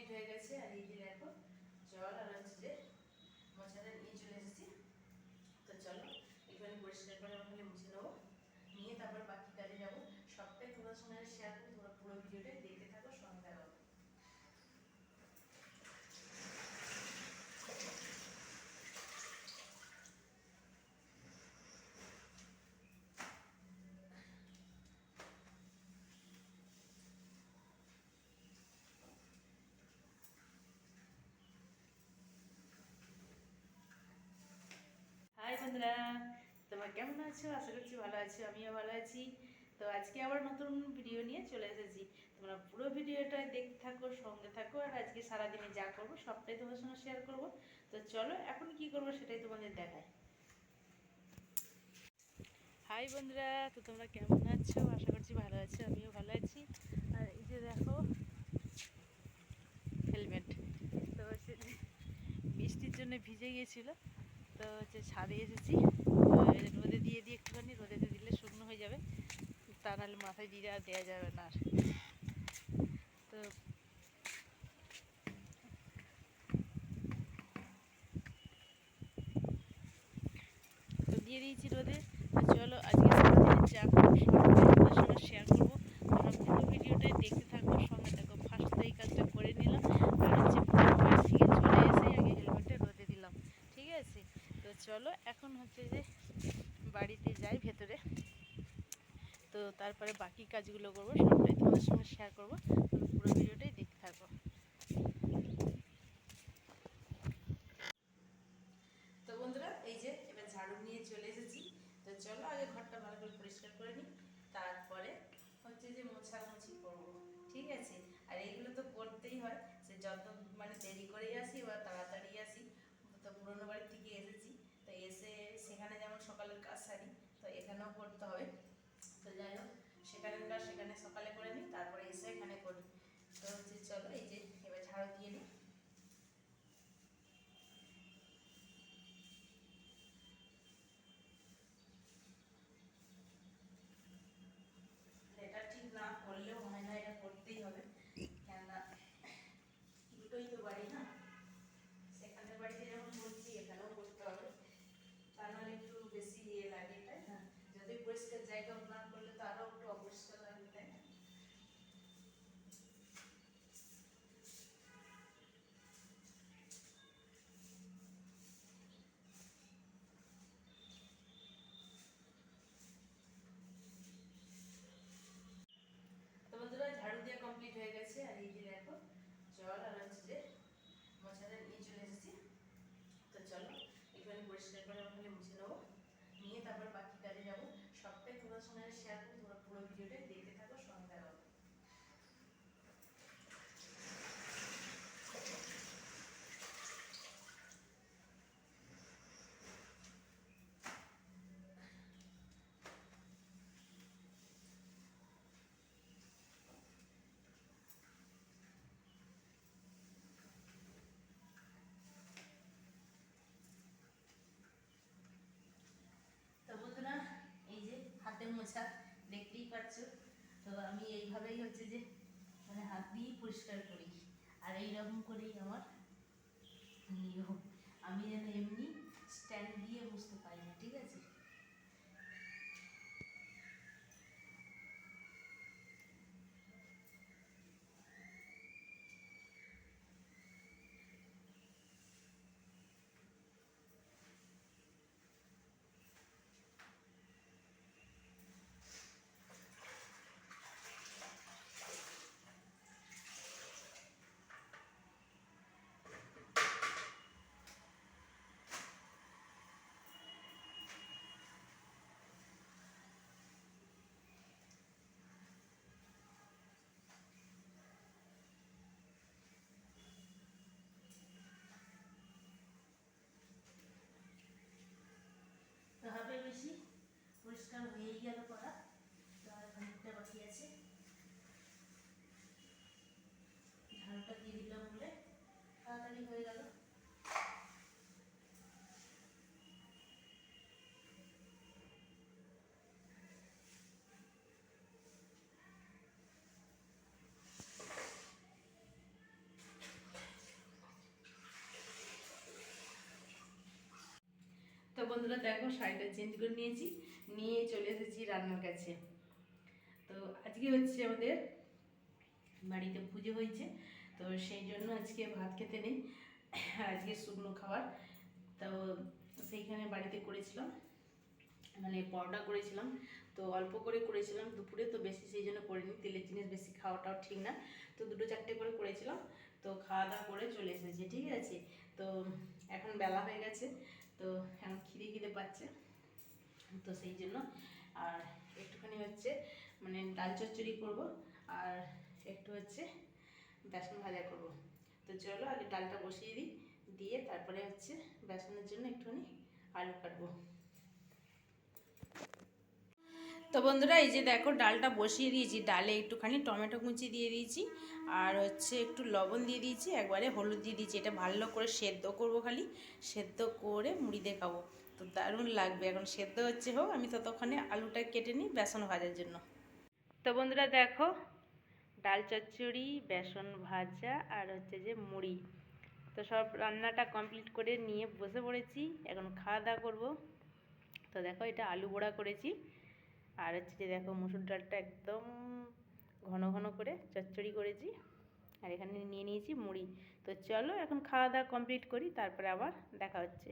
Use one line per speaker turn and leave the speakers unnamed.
Complete হয়ে গেছে। আর এই যে দেখো জল আর হচ্ছে যে মোছাটা নিয়ে চলে এসেছি। তো চলো একটুখানি পরিষ্কার করে ওখানে মুছে নেবো, নিয়ে তারপর বাকি কাজে যাবো। সবটাই তোমার সঙ্গে শেয়ার করবো, তোমরা পুরো ভিডিওটা দেখতে থাকো, সঙ্গে থাকো। হাই বন্ধুরা, তোমরা কেমন আছো? আশা করছি ভালো আছো, আমিও ভালো আছি। তো আজকে আবার নতুন ভিডিও নিয়ে চলে এসেছি। তোমরা পুরো ভিডিওটা দেখতে থাকো, সঙ্গে থাকো। আর আজকে সারাদিনে যা করবো সবটাই তোমাদের সঙ্গে শেয়ার করব। তো চলো এখন কি করবো সেটাই তোমাদের দেখায়। হাই বন্ধুরা, তো তোমরা কেমন আছো? আশা করছি ভালো আছো, আমিও ভালো আছি। আর এই যে দেখো হেলমেট, তো হচ্ছে বৃষ্টির জন্য ভিজে গিয়েছিলো। তো হচ্ছে ছাদে এসেছি, রোদে দিয়ে একটুখানি রোদে দিলে শুকনো হয়ে যাবে, তা নাহলে মাথায় দিয়ে আর দেওয়া যাবে না। তো দিয়ে দিয়েছি রোদে। তো চলো আজকে সারাদিনের যা করবো সবটাই সঙ্গে শেয়ার করবো। তোমরা পুরো ভিডিওটাই দেখতে থাকবো, সঙ্গে থাকো। ফার্স্ট এই কাজটা করে নিলাম, আর হচ্ছে বাড়ি থেকে চলে এসে আগে হেলমেটটা রোদে দিলাম, ঠিক আছে? তো চলো এখন হচ্ছে যে বাড়িতে যাই ভেতরে, তো তারপরে বাকি কাজগুলো করবো, সবটাই তোমাদের সঙ্গে শেয়ার করবো। পুরো ভিডিওটাই দেখতে থাকো। তো বন্ধুরা এই যে এবার ঝাড়ু নিয়ে চলে এসেছি। তো চলো আগে ঘরটা ভালো করে পরিষ্কার করে নিই, তারপরে হচ্ছে যে মোছামুছি করবো, ঠিক আছে? আর এইগুলো তো করতেই হয়, সে যত মানে দেরি করেই আসি বা তাড়াতাড়ি আসি। তো পুরোনো বাড়ির থেকে এসেছি, তো এসে সেখানে যেমন সকালের কাজ সারি, তো এখানেও করতে হবে। তো যাই হোক, সেখানকার সেখানে সকালে করে নিই, তারপরে এসে এখানে করি। তো হচ্ছে চলো এই যে এবার ঝাড়ু দিয়ে নিই। এটা ঠিক না করলেও হয় না, এটা করতেই হবে, কেননা দুটোই তো বাড়ি না, সেখানে বাড়িতে যেমন করছি এখানেও করতে হবে, তা নাহলে একটু বেশি ইয়ে লাগে, তাই না? যদি পরিষ্কার জায়গা না করলে তো আরও একটু অপরিষ্কার লাগবে, তাই না? তো বন্ধুরা ঝাড়ু দিয়ে কমপ্লিট হয়ে গেছে। আর এই যে দেখো জল আর হচ্ছে যে মোছাটা নিয়ে চলে এসেছি। তো চলো একটুখানি পরিষ্কার করে ওখানে মুছে নেবো, নিয়ে তারপর বাকি কাজে যাবো। সবটাই তোমার সঙ্গে শেয়ার করবো, তোমরা পুরো ভিডিওটাই দেখতে থাকো, সঙ্গে থাকো। তো বন্ধুরা এই যে হাতের মোছা দেখতেই পাচ্ছ। তো আমি এইভাবেই হচ্ছে যে মানে হাত দিয়েই পরিষ্কার করি, আর এইরকম করেই আমার নিয়ম। আমি যেন এমনি স্ট্যান্ড দিয়ে বুঝতে পারি না, ঠিক আছে? বন্ধুরা দেখো, শাড়িটা চেঞ্জ করে নিয়েছি, নিয়ে চলে এসেছি রান্নার কাছে। তো আজকে হচ্ছে আমাদের বাড়িতে পুজো হয়েছে, তো সেই জন্য আজকে ভাত খেতে নেই, আজকে শুকনো খাবার। তো সেইখানে বাড়িতে করেছিলাম, মানে পরোটা করেছিলাম, তো অল্প করে করেছিলাম দুপুরে, তো বেশি সেই জন্য করিনি, তেলের জিনিস বেশি খাওয়াটাও ঠিক না। তো 2-4টে করে করেছিলাম, তো খাওয়া দাওয়া করে চলে এসেছি, ঠিক আছে। তো এখন বেলা হয়ে গেছে, তো এখন খিদে পাচ্ছে, তো সেই জন্য। আর একটুখানি হচ্ছে মানে ডাল চচ্চড়ি করব, আর একটু হচ্ছে বেসন ভাজা করব। তো চলো আগে ডালটা বসিয়ে দিই, দিয়ে তারপরে হচ্ছে বেসনের জন্য একটুখানি আলু কাটবো। তো বন্ধুরা এই যে দেখো, ডালটা বসিয়ে দিয়েছি, ডালে একটুখানি টমেটো কুচি দিয়ে দিয়েছি, আর হচ্ছে একটু লবণ দিয়ে দিয়েছি, একবারে হলুদ দিয়ে দিয়েছি। এটা ভালো করে সেদ্ধ করব, খালি সেদ্ধ করে মুড়ি দিয়ে খাবো, তো দারুণ লাগবে। এখন সেদ্ধ হচ্ছে, হোক, আমি ততক্ষণে আলুটা কেটে নিই বেসন ভাজার জন্য। তো বন্ধুরা দেখো, ডাল চচ্চড়ি, বেসন ভাজা, আর হচ্ছে যে মুড়ি, তো সব রান্নাটা কমপ্লিট করে নিয়ে বসে পড়েছি, এখন খাওয়া দাওয়া করবো। তো দেখো, এটা আলু বড়া করেছি, আর হচ্ছে যে দেখো মুসুর ডালটা একদম ঘন ঘন করে চচ্চড়ি করেছি, আর এখানে নিয়ে নিয়েছি মুড়ি। তো চলো এখন খাওয়া দাওয়া কমপ্লিট করি, তারপরে আবার দেখা হচ্ছে।